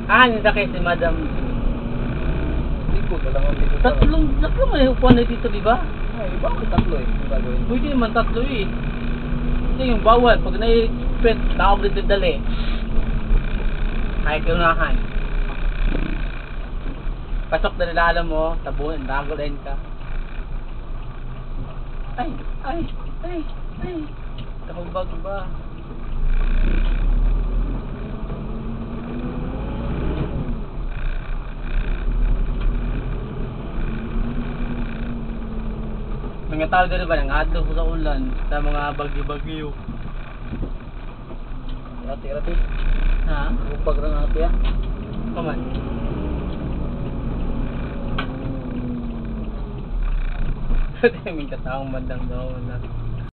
Sakay si Madam. Likod, alam mo likod. Tatlong may upuan na dito, di ba? Ay, bakit tatlo eh? Ang gagawin? Pwede naman tatlo eh. Ito yung bawal. Pag na-pet, tawag dito dali. Kahit unahan. Pasok na nila, alam mo, tabon, nagulain ka. Ay. Nakabag ba? Mga tao gano'n ba? Nangadlo ko sa ulan sa mga bagyo-bagyo. Rati-rati. Ha? Upag na natin yan. Paman? May kataong bandang daw na.